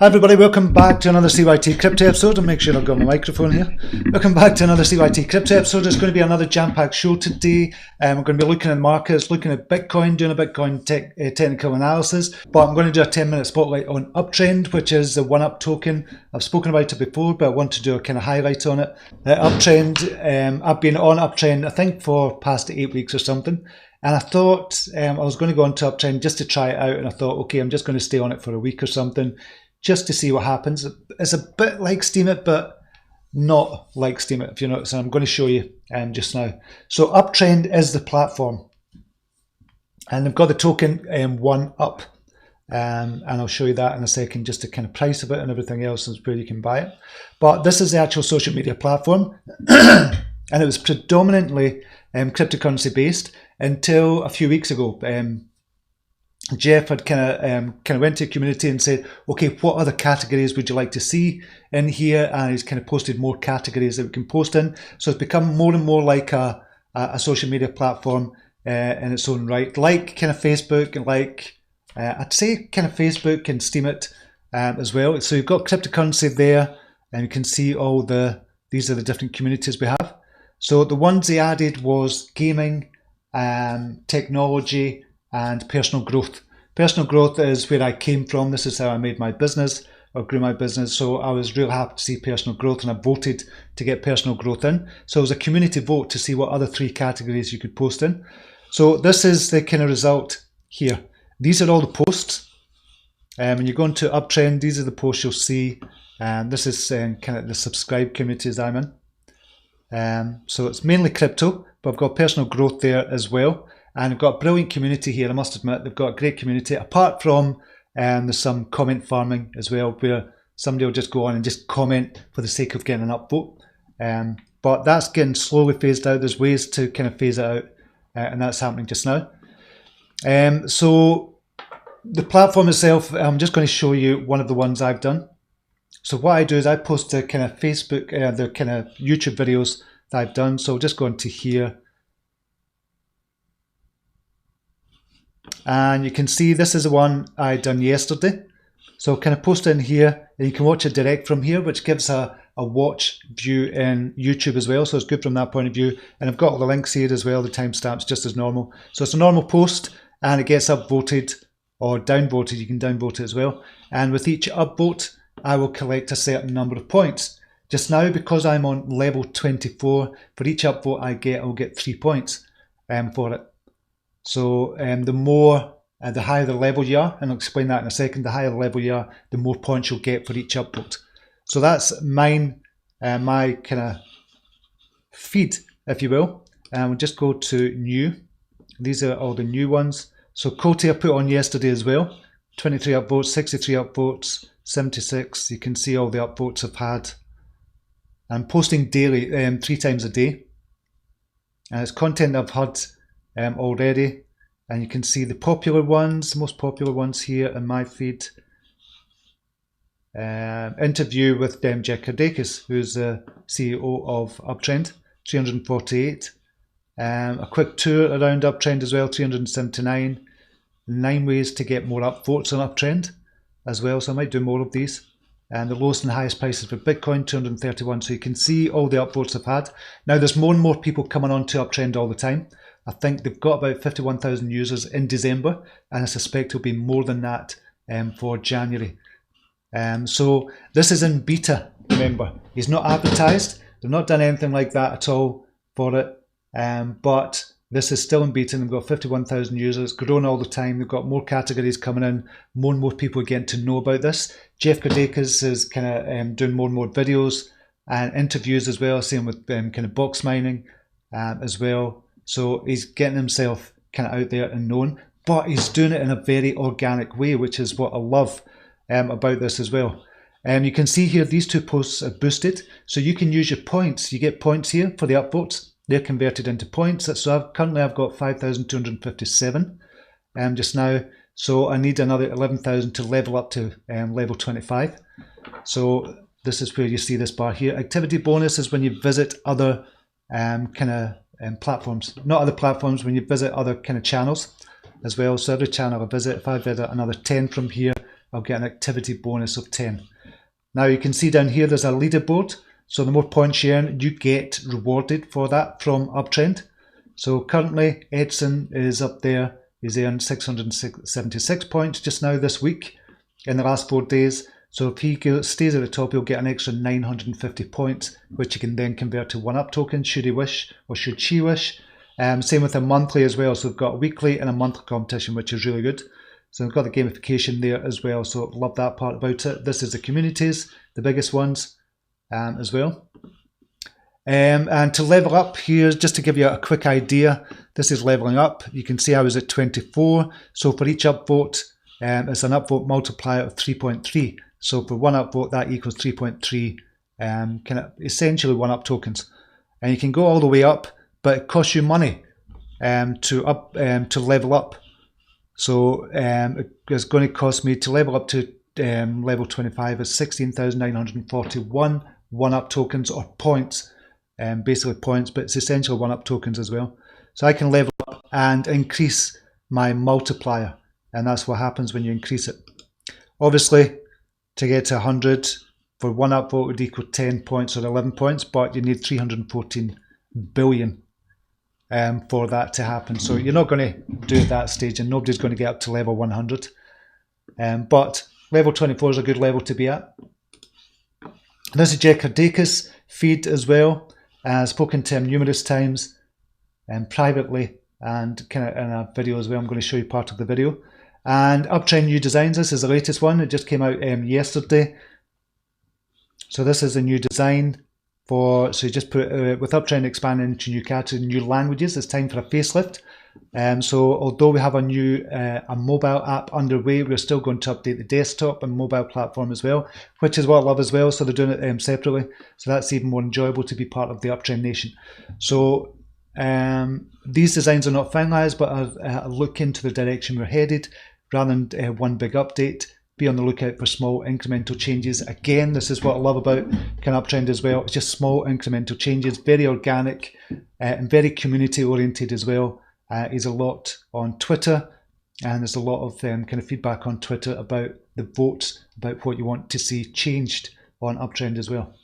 Hi everybody, welcome back to another CYT-Crypto episode, and make sure I've got my microphone here. Welcome back to another CYT-Crypto episode. It's going to be another jam-packed show today. We're going to be looking at markets, looking at Bitcoin, doing a Bitcoin technical analysis, but I'm going to do a 10-minute spotlight on Uptrennd, which is the one-up token. I've spoken about it before, but I want to do a kind of highlight on it. Uptrennd, I've been on Uptrennd, I think, for past 8 weeks or something. And I thought I was going to go on to Uptrennd just to try it out, and I thought, okay, I'm just going to stay on it for a week or something, just to see what happens. It's a bit like Steemit, but not like Steemit, if you know. So I'm going to show you just now. So Uptrennd is the platform, and they've got the token one up, and I'll show you that in a second, just the kind of price of it and everything else and where you can buy it. But this is the actual social media platform, and it was predominantly cryptocurrency based until a few weeks ago. Jeff had kind of went to the community and said, okay, what other categories would you like to see in here? And he's kind of posted more categories that we can post in. So it's become more and more like a social media platform in its own right, like kind of Facebook, and like I'd say kind of Facebook and Steemit as well. So you've got cryptocurrency there, and you can see all these are the different communities we have. So the ones they added was gaming, technology, and personal growth. Personal growth is where I came from. This is how I made my business or grew my business. So I was real happy to see personal growth, and I voted to get personal growth in. So it was a community vote to see what other 3 categories you could post in. So this is the kind of result here. These are all the posts. When you go into Uptrennd, these are the posts you'll see. This is kind of the subscribe communities I'm in. So it's mainly crypto, but I've got personal growth there as well. And I've got a brilliant community here, I must admit. They've got a great community, apart from there's some comment farming as well, where somebody will just go on and just comment for the sake of getting an upvote. But that's getting slowly phased out. There's ways to kind of phase it out, and that's happening just now. So the platform itself, I'm just going to show you one of the ones I've done. So what I do is I post the kind of Facebook, the kind of YouTube videos that I've done. So I'll just go into here. And you can see this is the one I done yesterday. So kind of post in here, and you can watch it direct from here, which gives a watch view in YouTube as well. So it's good from that point of view. And I've got all the links here as well, the timestamps just as normal. So it's a normal post, and it gets upvoted or downvoted. You can downvote it as well. And with each upvote, I will collect a certain number of points. Just now, because I'm on level 24, for each upvote I'll get 3 points for it. So the higher the level you are, and I'll explain that in a second, the higher the level you are, the more points you'll get for each upvote. So that's mine, my kind of feed, if you will. And we'll just go to new. These are all the new ones. So Coty I put on yesterday as well. 23 upvotes, 63 upvotes, 76. You can see all the upvotes I've had. I'm posting daily, 3 times a day. And it's content I've had already, and you can see the popular ones, the most popular ones here in my feed. Interview with Jeff Kardakis, who's the CEO of Uptrennd, 348. A quick tour around Uptrennd as well, 379. 9 ways to get more upvotes on Uptrennd as well, so I might do more of these. And the lowest and highest prices for Bitcoin, 231. So you can see all the upvotes I've had. Now there's more and more people coming on to Uptrennd all the time. I think they've got about 51,000 users in December, and I suspect it'll be more than that for January. So this is in beta, remember. He's not advertised. They've not done anything like that at all for it. But this is still in beta, and they've got 51,000 users, growing all the time. They've got more categories coming in. More and more people are getting to know about this. Jeff Kardakis is kind of doing more and more videos and interviews as well, same with kind of box mining as well. So he's getting himself kind of out there and known, but he's doing it in a very organic way, which is what I love about this as well. You can see here these 2 posts are boosted, so you can use your points. You get points here for the upvotes. They're converted into points. So currently I've got 5,257 just now. So I need another 11,000 to level up to level 25. So this is where you see this bar here. Activity bonus is when you visit other kind of platforms, not other platforms, when you visit other kind of channels as well. So every channel I visit, if I visit another 10 from here, I'll get an activity bonus of 10. Now you can see down here there's a leaderboard. So the more points you earn, you get rewarded for that from Uptrennd. So currently Edson is up there. He's earned 676 points just now this week in the last 4 days. So if he stays at the top, he'll get an extra 950 points, which he can then convert to 1UP tokens should he wish, or should she wish. Same with a monthly as well. So we've got a weekly and a monthly competition, which is really good. So we've got the gamification there as well. So love that part about it. This is the communities, the biggest ones as well. And to level up here, just to give you a quick idea, this is leveling up. You can see I was at 24. So for each upvote, it's an upvote multiplier of 3.3. So for 1 upvote, that equals 3.3, kind of essentially 1UP tokens. And you can go all the way up, but it costs you money to level up. So it's going to cost me to level up to level 25 is 16,941 1UP tokens, or points, basically points, but it's essentially 1UP tokens as well. So I can level up and increase my multiplier, and that's what happens when you increase it. Obviously, to get to 100 for 1 upvote would equal 10 points or 11 points, but you need 314 billion for that to happen. So you're not going to do it at that stage, and nobody's going to get up to level 100. But level 24 is a good level to be at. This is Jeff Kardakis' feed as well. I've spoken to him numerous times privately and kind of in a video as well. I'm going to show you part of the video. And Uptrennd new designs. This is the latest one. It just came out yesterday. So this is a new design for, so you just put, with Uptrennd expanding into new categories, new languages, it's time for a facelift. So although we have a new a mobile app underway, we're still going to update the desktop and mobile platform as well, which is what I love as well. So they're doing it separately. So that's even more enjoyable to be part of the Uptrennd nation. So these designs are not finalized, but I'll look into the direction we're headed rather than one big update. Be on the lookout for small incremental changes. Again, this is what I love about kind of Uptrennd as well. It's just small incremental changes, very organic and very community oriented as well. He's a lot on Twitter, and there's a lot of kind of feedback on Twitter about the votes, about what you want to see changed on Uptrennd as well.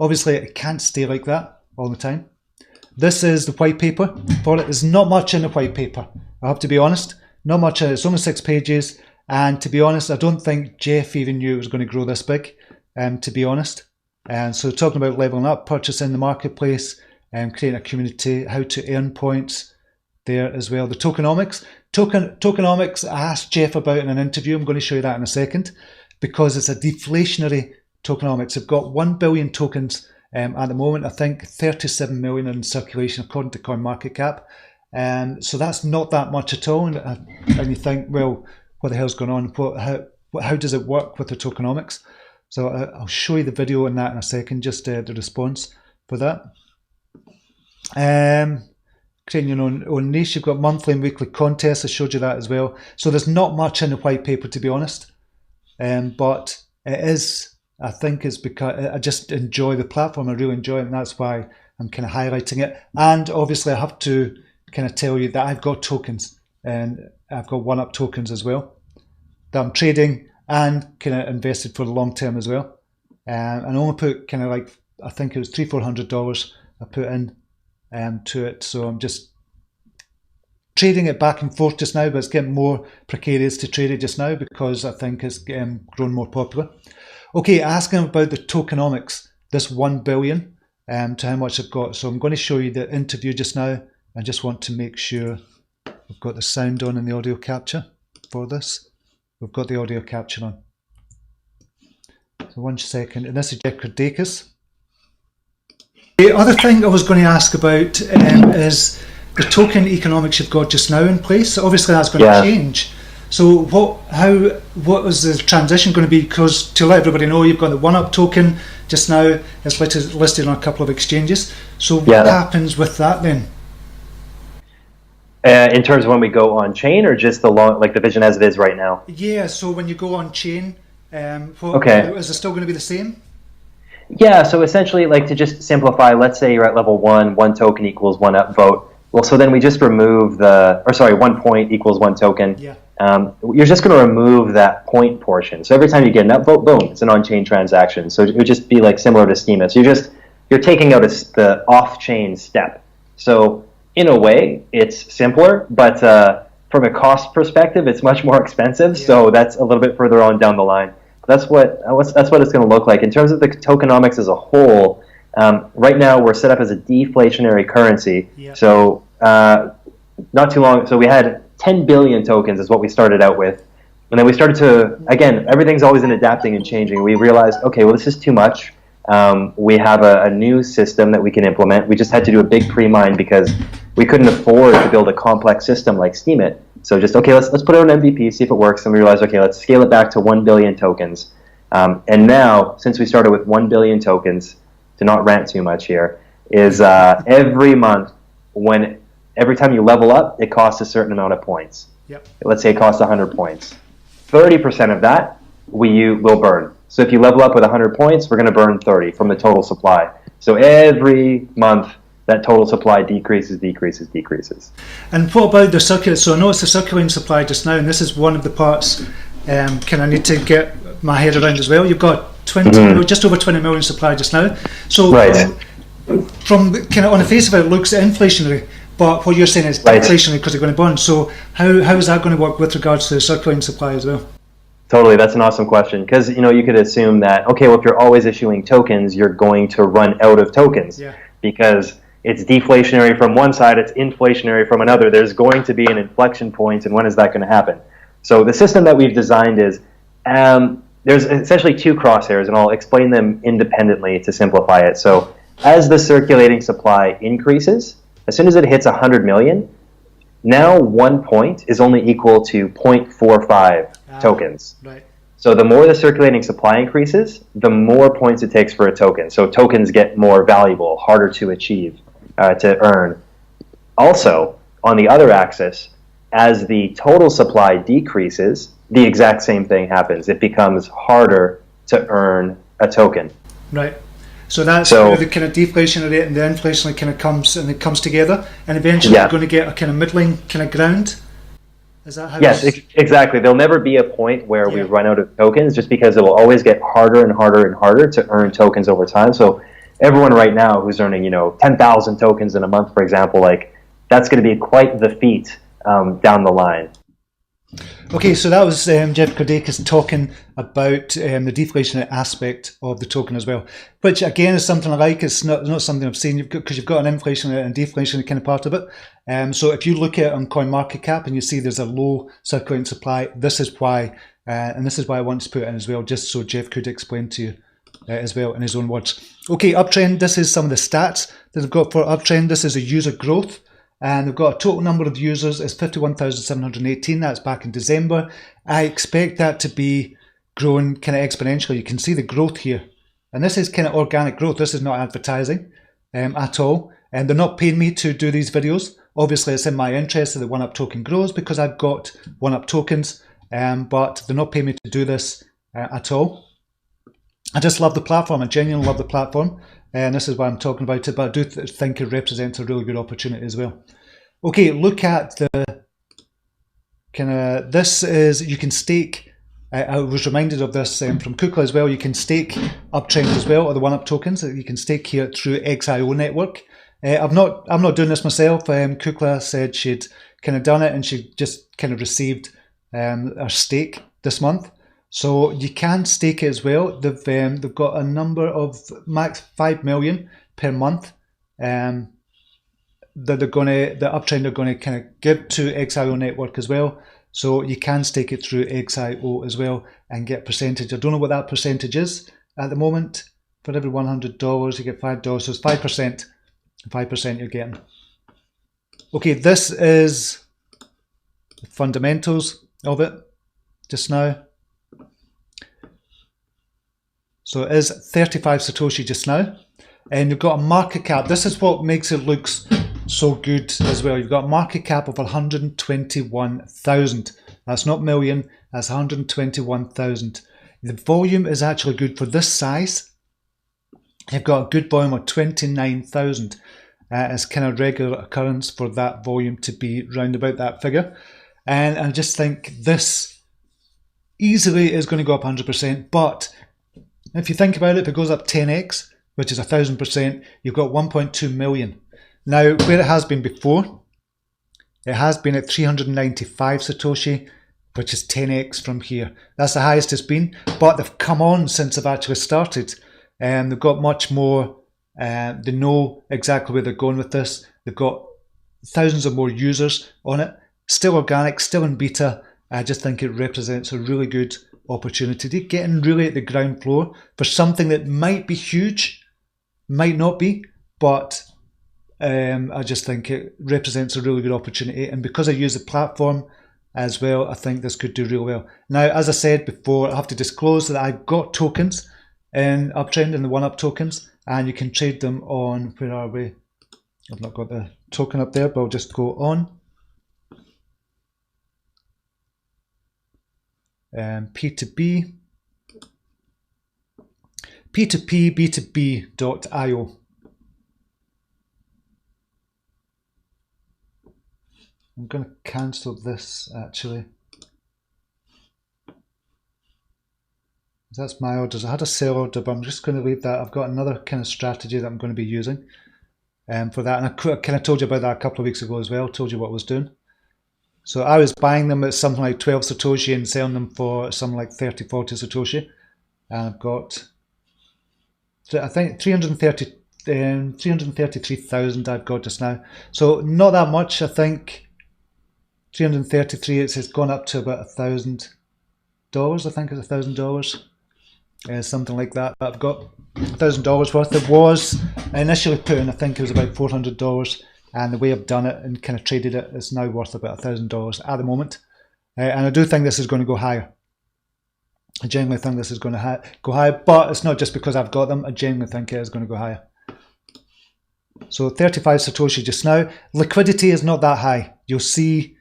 Obviously, it can't stay like that all the time. This is the white paper for it. There's not much in the white paper, I have to be honest. Not much in it. It's only 6 pages. And to be honest, I don't think Jeff even knew it was going to grow this big, to be honest. And so talking about leveling up, purchasing the marketplace, creating a community, how to earn points there as well. The tokenomics. Tokenomics I asked Jeff about in an interview. I'm going to show you that in a second, because it's a deflationary tokenomics. They've got 1 billion tokens at the moment. I think 37 million in circulation according to CoinMarketCap. So that's not that much at all. And you think, well, what the hell's going on? How does it work with the tokenomics? So I'll show you the video on that in a second, just the response for that. Creating your own niche. You've got monthly and weekly contests. I showed you that as well. So there's not much in the white paper, to be honest. But it is, I think it's because I just enjoy the platform. I really enjoy it, and that's why I'm kind of highlighting it. And obviously I have to kind of tell you that I've got tokens, and I've got 1UP tokens as well that I'm trading and kind of invested for the long term as well. And I only put kind of like, I think it was $300-400 I put in to it. So I'm just trading it back and forth just now, but it's getting more precarious to trade it just now because I think it's grown more popular. Okay, asking about the tokenomics, this 1 billion to how much I've got. So I'm going to show you the interview just now. I just want to make sure we've got the sound on and the audio capture for this. We've got the audio capture on. So 1 second, and this is Jeff Kardakis. The other thing I was going to ask about is the token economics you've got just now in place. So obviously that's going to change. So what is the transition going to be? Because to let everybody know, you've got the 1UP token just now. It's listed on a couple of exchanges. So what happens with that then? In terms of when we go on chain, or just the vision as it is right now? Yeah. So when you go on chain, is it still going to be the same? Yeah. So essentially, like, to just simplify, let's say you're at level 1 token equals 1 upvote. Well, so then we just remove 1 point equals 1 token. Yeah. you're just going to remove that point portion. So every time you get an upvote, boom, it's an on-chain transaction. So it would just be like similar to schema. So you're taking out the off-chain step. So in a way, it's simpler, but from a cost perspective, it's much more expensive. Yeah. So that's a little bit further on down the line. That's what it's going to look like in terms of the tokenomics as a whole. Right now, we're set up as a deflationary currency. Yeah. So not too long. So we had 10 billion tokens is what we started out with. And then we started to, again, everything's always in adapting and changing. We realized, okay, well, this is too much. We have a new system that we can implement. We just had to do a big pre-mine because we couldn't afford to build a complex system like Steemit. So just, okay, let's put out an MVP, see if it works. And we realized, okay, let's scale it back to 1 billion tokens. And now, since we started with 1 billion tokens, to not rant too much here, is every month, every time you level up, it costs a certain amount of points. Yep. Let's say it costs 100 points. 30% of that will burn. So if you level up with 100 points, we're going to burn 30 from the total supply. So every month, that total supply decreases. And what about the circuit? So I know it's the circulating supply just now, and this is one of the parts can I need to get my head around as well. You've got just over 20 million supply just now. So right. From kind of on the face of it, it looks inflationary. But what you're saying is deflationary because they're going to burn. So how is that going to work with regards to the circulating supply as well? Totally, that's an awesome question because you could assume that okay, well if you're always issuing tokens, you're going to run out of tokens because it's deflationary from one side, it's inflationary from another. There's going to be an inflection point, and when is that going to happen? So the system that we've designed is there's essentially two crosshairs, and I'll explain them independently to simplify it. So as the circulating supply increases, as soon as it hits 100 million, now 1 point is only equal to 0.45 tokens. Right. So the more the circulating supply increases, the more points it takes for a token. So tokens get more valuable, harder to achieve, to earn. Also, on the other axis, as the total supply decreases, the exact same thing happens. It becomes harder to earn a token. Right. So that's where the kind of deflation rate and the inflation kind of comes together, and eventually you're going to get a kind of middling kind of ground. Is that how? Yes, exactly. There'll never be a point where we run out of tokens, just because it will always get harder and harder and harder to earn tokens over time. So everyone right now who's earning 10,000 tokens in a month, for example, that's going to be quite the feat down the line. Okay, so that was Jeff Kardakis talking about the deflationary aspect of the token as well, which again is something I like. It's not something I've seen because you've got an inflationary and deflationary kind of part of it. So if you look at it on CoinMarketCap and you see there's a low circulating supply, this is why, and this is why I want to put it in as well, just so Jeff could explain to you as well in his own words. Okay, Uptrennd, this is some of the stats that I've got for Uptrennd. This is a user growth. And they've got a total number of users is 51,718. That's back in December. I expect that to be growing kind of exponentially. You can see the growth here. And this is kind of organic growth. This is not advertising at all. And they're not paying me to do these videos. Obviously, it's in my interest that the OneUp token grows because I've got OneUp tokens. But they're not paying me to do this at all. I just love the platform. I genuinely love the platform. And this is why I'm talking about it, but I do think it represents a really good opportunity as well. Okay, look at the kind of, this is, you can stake, I was reminded of this from Kukla as well, you can stake Uptrennd as well, or the OneUp tokens that you can stake here through XIO network. I'm not doing this myself. Kukla said she'd kind of done it and she just kind of received her stake this month. So you can stake it as well. They've got a number of max 5 million per month that the Uptrennd are going to kind of give to XIO network as well. So you can stake it through XIO as well and get percentage. I don't know what that percentage is at the moment. For every $100 you get $5, so it's 5%. 5% you're getting. Okay, this is the fundamentals of it just now. So it is 35 Satoshi just now. And you've got a market cap. This is what makes it look so good as well. You've got a market cap of 121,000. That's not million, that's 121,000. The volume is actually good for this size. You've got a good volume of 29,000. It's kind of regular occurrence for that volume to be round about that figure. And I just think this easily is going to go up 100%. But if you think about it, if it goes up 10x, which is 1,000%, you've got 1.2 million. Now, where it has been before, it has been at 395 Satoshi, which is 10x from here. That's the highest it's been, but they've come on since they've actually started. And they've got much more, they know exactly where they're going with this. They've got thousands of more users on it. Still organic, still in beta. I just think it represents a really good opportunity to get in really at the ground floor for something that might be huge, might not be, but I just think it represents a really good opportunity. And because I use the platform as well, I think this could do really well. Now, as I said before, I have to disclose that I've got tokens in Uptrend, in the 1UP tokens, and you can trade them on, where are we? I've not got the token up there, but I'll just go on. P2B, P2P, B2B.io. I'm going to cancel this actually. That's my orders. I had a sell order, but I'm just going to leave that. I've got another kind of strategy that I'm going to be using for that. And I kind of told you about that a couple of weeks ago as well. Told you what I was doing. So I was buying them at something like 12 Satoshi and selling them for something like 30, 40 Satoshi. And I've got, I think 333,000 I've got just now. So not that much, I think. 333, it's gone up to about $1,000. I think it's $1,000. Something like that. I've got $1,000 worth. It was initially put in, I think it was about $400, and the way I've done it and kind of traded it, it's now worth about $1,000 at the moment. And I do think this is going to go higher. I genuinely think this is going to go higher, but it's not just because I've got them. I genuinely think it is going to go higher. So 35 Satoshi just now. Liquidity is not that high. You'll see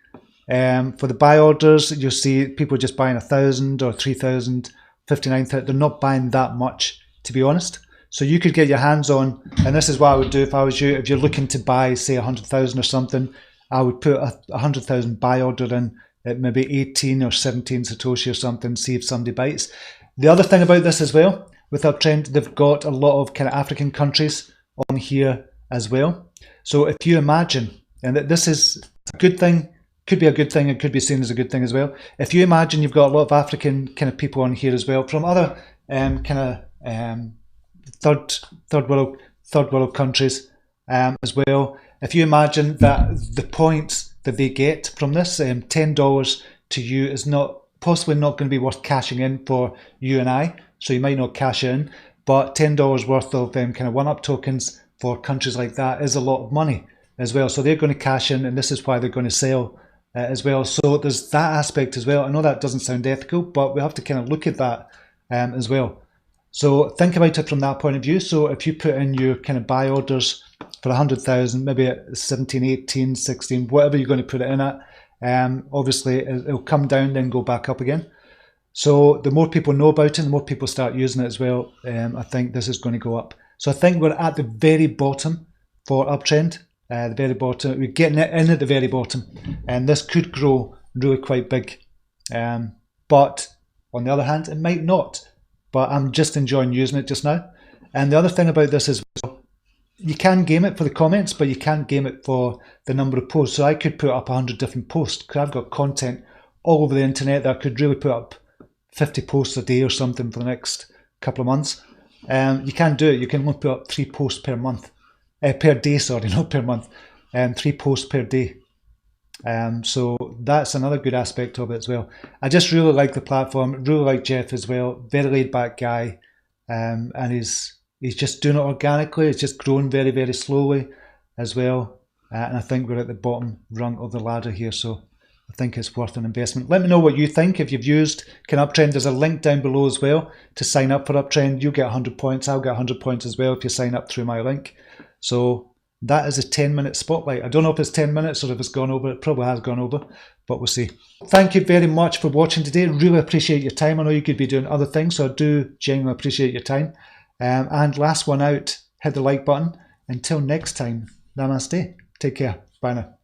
for the buy orders, you'll see people just buying 1,000 or 3,000, 59,000. They're not buying that much, to be honest. So you could get your hands on, and this is what I would do if I was you. If you're looking to buy, say 100,000 or something, I would put a 100,000 buy order in at maybe 18 or 17 Satoshi or something, see if somebody bites. The other thing about this as well, with Uptrend, they've got a lot of kind of African countries on here as well. So if you imagine, and this is a good thing, could be a good thing, it could be seen as a good thing as well. If you imagine you've got a lot of African kind of people on here as well, from other kind of third world countries as well. If you imagine that the points that they get from this, $10 to you is possibly not going to be worth cashing in for you and I, so you might not cash in, but $10 worth of kind of 1UP tokens for countries like that is a lot of money as well. So they're going to cash in, and this is why they're going to sell as well. So there's that aspect as well. I know that doesn't sound ethical, but we have to kind of look at that as well. So think about it from that point of view. So if you put in your kind of buy orders for 100,000, maybe at 17, 18, 16, whatever you're going to put it in at, obviously it'll come down, then go back up again. So the more people know about it, the more people start using it as well, I think this is going to go up. So I think we're at the very bottom for Uptrend. The very bottom, we're getting it in at the very bottom, and this could grow really quite big. But on the other hand, it might not. But I'm just enjoying using it just now. And the other thing about this is, you can game it for the comments, but you can't game it for the number of posts. So I could put up 100 different posts, because I've got content all over the internet that I could really put up 50 posts a day or something for the next couple of months. You can't do it. You can only put up 3 posts per month. Per day, sorry, not per month. 3 posts per day. So that's another good aspect of it as well. I just really like the platform, really like Jeff as well. Very laid back guy, and he's just doing it organically. It's just growing very, very slowly as well. And I think we're at the bottom rung of the ladder here, so I think it's worth an investment. Let me know what you think. If you've used Uptrend, there's a link down below as well to sign up for Uptrend. You get 100 points. I'll get 100 points as well if you sign up through my link. So that is a 10-minute spotlight. I don't know if it's 10 minutes or if it's gone over. It probably has gone over, but we'll see. Thank you very much for watching today. Really appreciate your time. I know you could be doing other things, so I do genuinely appreciate your time. And last one out, hit the like button. Until next time, namaste. Take care. Bye now.